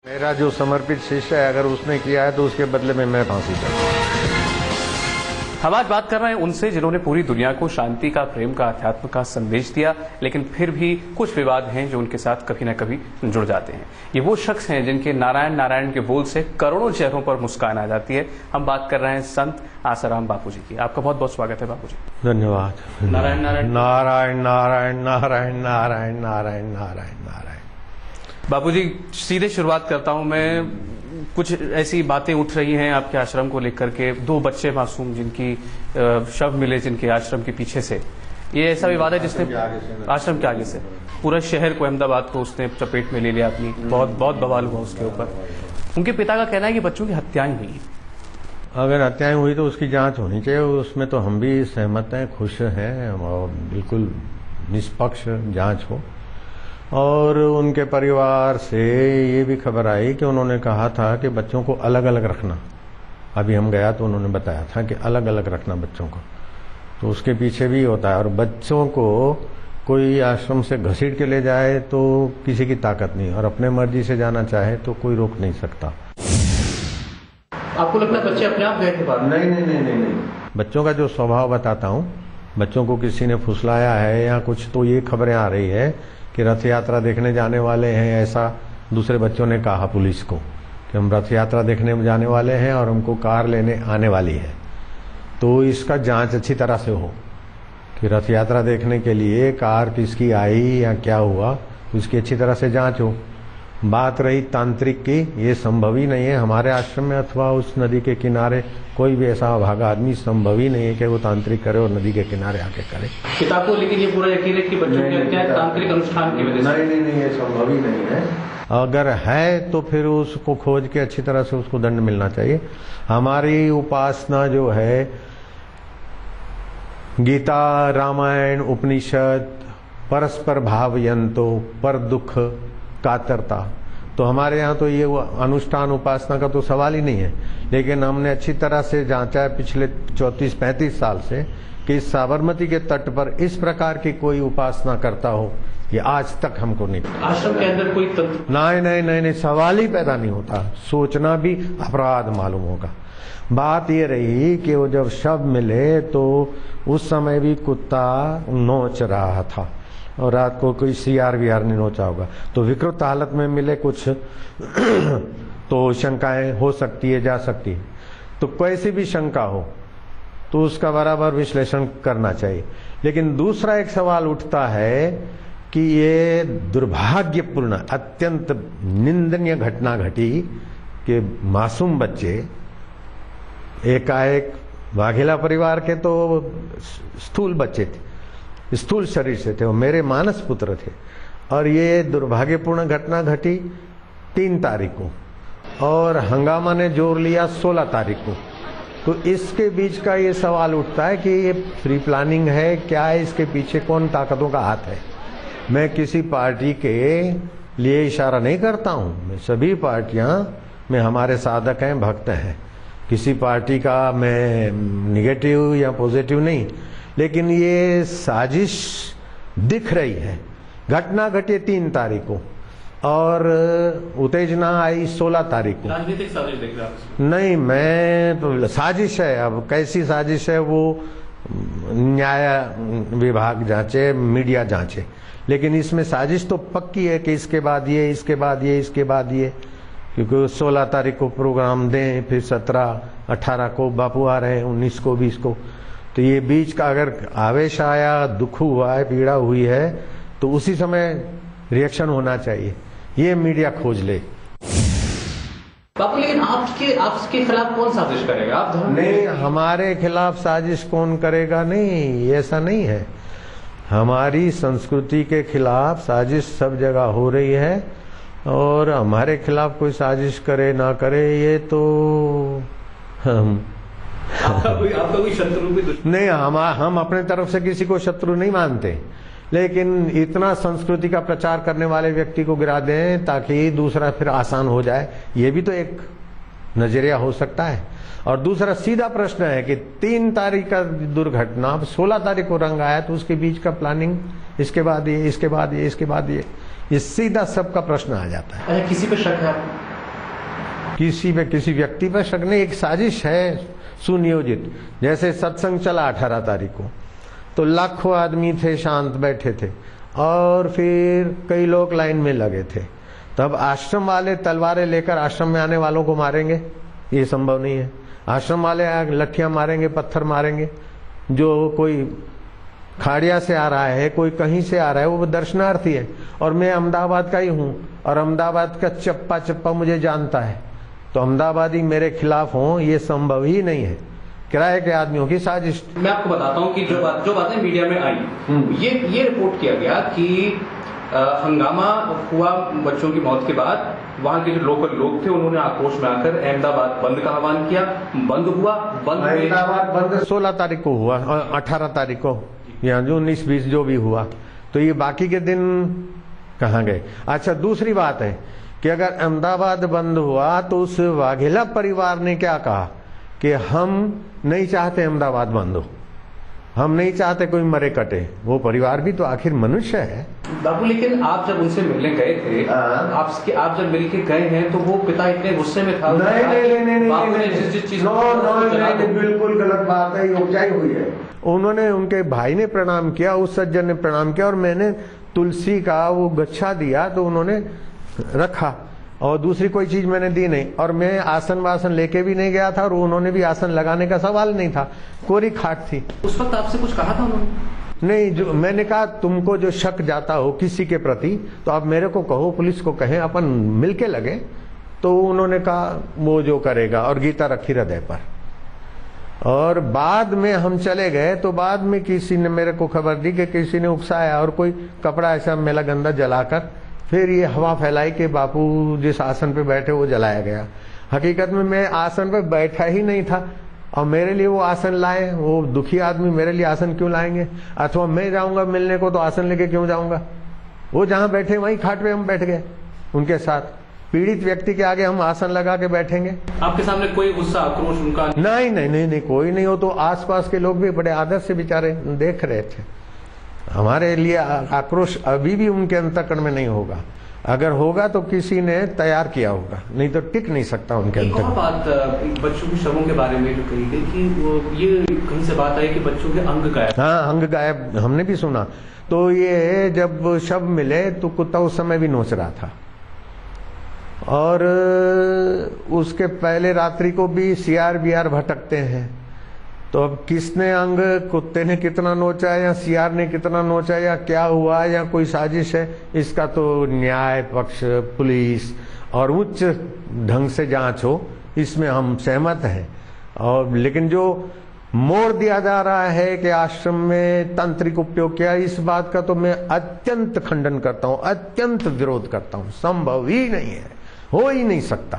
मेरा जो समर्पित शिष्य है, अगर उसने किया है तो उसके बदले में मैं फांसी दूंगा। हम आज बात कर रहे हैं उनसे जिन्होंने पूरी दुनिया को शांति का, प्रेम का, अध्यात्म का संदेश दिया, लेकिन फिर भी कुछ विवाद हैं जो उनके साथ कभी न कभी जुड़ जाते हैं। ये वो शख्स हैं जिनके नारायण नारायण के बोल से करोड़ों चेहरों पर मुस्कान आ जाती है। हम बात कर रहे हैं संत आसाराम बापू जी की। आपका बहुत बहुत स्वागत है बापू जी। धन्यवाद। नारायण नारायण नारायण नारायण नारायण नारायण नारायण नारायण नारायण। बापू जी, सीधे शुरुआत करता हूं मैं। कुछ ऐसी बातें उठ रही हैं आपके आश्रम को लेकर के, 2 बच्चे मासूम जिनकी शव मिले जिनके आश्रम के पीछे से, ये ऐसा विवाद है जिसने आश्रम के आगे से पूरा शहर को, अहमदाबाद को उसने चपेट में ले लिया अपनी। बहुत बवाल हुआ उसके ऊपर। उनके पिता का कहना है कि बच्चों की हत्याएं हुई। अगर हत्याएं हुई तो उसकी जांच होनी चाहिए। उसमें तो हम भी सहमत हैं, खुश हैं, और बिल्कुल निष्पक्ष जांच हो। और उनके परिवार से ये भी खबर आई कि उन्होंने कहा था कि बच्चों को अलग अलग रखना। अभी हम गया तो उन्होंने बताया था कि अलग अलग रखना बच्चों को। तो उसके पीछे भी होता है। और बच्चों को कोई आश्रम से घसीट के ले जाए तो किसी की ताकत नहीं, और अपने मर्जी से जाना चाहे तो कोई रोक नहीं सकता। आपको लगता है बच्चे अपने आप गए थे बाहर? नहीं। बच्चों का जो स्वभाव बताता हूँ, बच्चों को किसी ने फुसलाया है या कुछ, तो ये खबरें आ रही है कि रथ यात्रा देखने जाने वाले हैं। ऐसा दूसरे बच्चों ने कहा पुलिस को कि हम रथ यात्रा देखने जाने वाले हैं और हमको कार लेने आने वाली है। तो इसका जांच अच्छी तरह से हो कि रथ यात्रा देखने के लिए कार किसकी आई या क्या हुआ, तो इसकी अच्छी तरह से जांच हो। बात रही तांत्रिक की, ये संभव ही नहीं है हमारे आश्रम में अथवा उस नदी के किनारे। कोई भी ऐसा अभागा आदमी संभव ही नहीं है कि वो तांत्रिक करे और नदी के किनारे आके करे। पिता को लेकिन ये पूरा यकीन है कि बच्चों की हत्या तांत्रिक अनुष्ठान की वजह से? नहीं, ये संभव ही नहीं है। अगर है तो फिर उसको खोज के अच्छी तरह से उसको दंड मिलना चाहिए। हमारी उपासना जो है गीता, रामायण, उपनिषद, परस्पर भावयंतो, पर दुख कातरता, तो हमारे यहाँ तो ये अनुष्ठान उपासना का तो सवाल ही नहीं है। लेकिन हमने अच्छी तरह से जांचा है पिछले 34-35 साल से कि साबरमती के तट पर इस प्रकार की कोई उपासना करता हो, ये आज तक हमको नहीं। आश्रम के अंदर कोई तंत्र? नहीं, सवाल ही पैदा नहीं होता। सोचना भी अपराध मालूम होगा। बात ये रही कि वो जब शव मिले तो उस समय भी कुत्ता नोच रहा था और रात को कोई CR VR ने नोचा होगा। तो विकृत हालत में मिले कुछ तो शंकाएं हो सकती है, जा सकती है। तो कैसी भी शंका हो तो उसका बराबर विश्लेषण करना चाहिए। लेकिन दूसरा एक सवाल उठता है कि ये दुर्भाग्यपूर्ण, अत्यंत निंदनीय घटना घटी कि मासूम बच्चे एकाएक, वाघेला परिवार के तो स्थूल बच्चे थे, स्थूल शरीर से थे, वो मेरे मानस पुत्र थे। और ये दुर्भाग्यपूर्ण घटना घटी 3 तारीख को और हंगामा ने जोर लिया 16 तारीख को। तो इसके बीच का ये सवाल उठता है कि ये प्री प्लानिंग है, क्या है, इसके पीछे कौन ताकतों का हाथ है। मैं किसी पार्टी के लिए इशारा नहीं करता हूँ। मैं सभी पार्टियां में हमारे साधक हैं, भक्त हैं। किसी पार्टी का मैं निगेटिव या पॉजिटिव नहीं, लेकिन ये साजिश दिख रही है। घटना घटी 3 तारीख को और उत्तेजना आई 16 तारीख को। राजनीतिक साजिश देख रहे हैं? नहीं, मैं तो साजिश है। अब कैसी साजिश है वो न्याय विभाग जांचे, मीडिया जांचे, लेकिन इसमें साजिश तो पक्की है कि इसके बाद ये, इसके बाद ये, इसके बाद ये। क्योंकि 16 तारीख को प्रोग्राम दें, फिर 17-18 को बापू आ रहे हैं, 19 को, 20 को। तो ये बीच का अगर आवेश आया, दुख हुआ है, पीड़ा हुई है, तो उसी समय रिएक्शन होना चाहिए। ये मीडिया खोज ले। बापू, लेकिन आपके खिलाफ कौन साजिश करेगा? आप नहीं, हमारे खिलाफ साजिश कौन करेगा? नहीं, ऐसा नहीं है। हमारी संस्कृति के खिलाफ साजिश सब जगह हो रही है, और हमारे खिलाफ कोई साजिश करे ना करे ये तो आपका कोई शत्रु भी नहीं। हम अपने तरफ से किसी को शत्रु नहीं मानते, लेकिन इतना संस्कृति का प्रचार करने वाले व्यक्ति को गिरा दें ताकि दूसरा फिर आसान हो जाए, ये भी तो एक नजरिया हो सकता है। और दूसरा सीधा प्रश्न है कि 3 तारीख का दुर्घटना 16 तारीख को रंग आया, तो उसके बीच का प्लानिंग, इसके बाद ये, इसके बाद ये, इसके बाद ये सीधा सबका प्रश्न आ जाता है। किसी पे शक है? किसी पे किसी व्यक्ति पर शक नहीं, एक साजिश है सुनियोजित। जैसे सत्संग चला 18 तारीख को, तो लाखों आदमी थे, शांत बैठे थे, और फिर कई लोग लाइन में लगे थे। तब आश्रम वाले तलवारें लेकर आश्रम में आने वालों को मारेंगे? ये संभव नहीं है। आश्रम वाले लठियां मारेंगे, पत्थर मारेंगे। जो कोई खाड़िया से आ रहा है, कोई कहीं से आ रहा है, वो दर्शनार्थी है। और मैं अहमदाबाद का ही हूं, और अहमदाबाद का चप्पा चप्पा मुझे जानता है, तो अहमदाबादी मेरे खिलाफ हो, ये संभव ही नहीं है। किराए के आदमियों की साजिश। मैं आपको बताता हूं कि जो बातें मीडिया में आई, ये रिपोर्ट किया गया कि हंगामा हुआ बच्चों की मौत के बाद। वहां के जो लोकल लोग थे उन्होंने आक्रोश में आकर अहमदाबाद बंद का आह्वान किया। बंद हुआ, अहमदाबाद बंद 16 तारीख को हुआ, 18 तारीख को, या जो 19-20 जो भी हुआ। तो ये बाकी के दिन कहाँ गए? अच्छा, दूसरी बात है कि अगर अहमदाबाद बंद हुआ तो उस वाघेला परिवार ने क्या कहा कि हम नहीं चाहते अहमदाबाद बंद हो, हम नहीं चाहते कोई मरे कटे। वो परिवार भी तो आखिर मनुष्य है बाबू। लेकिन आप जब उनसे मिलने गए थे, आप जब मिलके गए हैं, तो वो पिता इतने गुस्से में था। नहीं, बिल्कुल गलत बात है, ये ऊंचाई हुई है। उन्होंने, उनके भाई ने प्रणाम किया, उस सज्जन ने प्रणाम किया, और मैंने तुलसी का वो गच्छा दिया तो उन्होंने रखा, और दूसरी कोई चीज मैंने दी नहीं। और मैं आसन वासन लेके भी नहीं गया था, और उन्होंने भी आसन लगाने का सवाल नहीं था, कोरी खाट थी। उस वक्त आपसे कुछ कहा था उन्होंने? नहीं, जो मैंने कहा तुमको जो शक जाता हो किसी के प्रति तो आप मेरे को कहो, पुलिस को कहें, अपन मिलके लगे। तो उन्होंने कहा वो जो करेगा, और गीता रखी हृदय पर। और बाद में हम चले गए तो बाद में किसी ने मेरे को खबर दी कि किसी ने उकसाया और कोई कपड़ा ऐसा मेला गंदा जलाकर फिर ये हवा फैलाई कि बापू जिस आसन पे बैठे वो जलाया गया। हकीकत में मैं आसन पे बैठा ही नहीं था, और मेरे लिए वो आसन लाए। वो दुखी आदमी मेरे लिए आसन क्यों लाएंगे? अथवा मैं जाऊंगा मिलने को तो आसन लेके क्यों जाऊंगा? वो जहां बैठे वहीं खाट पे हम बैठ गए उनके साथ। पीड़ित व्यक्ति के आगे हम आसन लगा के बैठेंगे? आपके सामने कोई गुस्सा आक्रोश उनका? नहीं नहीं नहीं नहीं, कोई नहीं हो। तो आसपास के लोग भी बड़े आदर से बेचारे देख रहे थे। हमारे लिए आक्रोश अभी भी उनके अंतःकरण में नहीं होगा। अगर होगा तो किसी ने तैयार किया होगा, नहीं तो टिक नहीं सकता उनके अंदर। एक और बात बच्चों के शवों के बारे में जो कही गई कि वो ये कहीं से बात आई कि बच्चों के अंग गायब। हाँ, अंग गायब हमने भी सुना। तो ये जब शव मिले तो कुत्ता उस समय भी नोच रहा था, और उसके पहले रात्रि को भी सीआर बीआर भटकते हैं। तो अब किसने अंग, कुत्ते ने कितना नोचा या सीआर ने कितना नोचा या क्या हुआ या कोई साजिश है, इसका तो न्याय पक्ष, पुलिस और उच्च ढंग से जांच हो, इसमें हम सहमत हैं। और लेकिन जो मोड़ दिया जा रहा है कि आश्रम में तांत्रिक उपयोग किया, इस बात का तो मैं अत्यंत खंडन करता हूं, अत्यंत विरोध करता हूं। संभव ही नहीं है, हो ही नहीं सकता।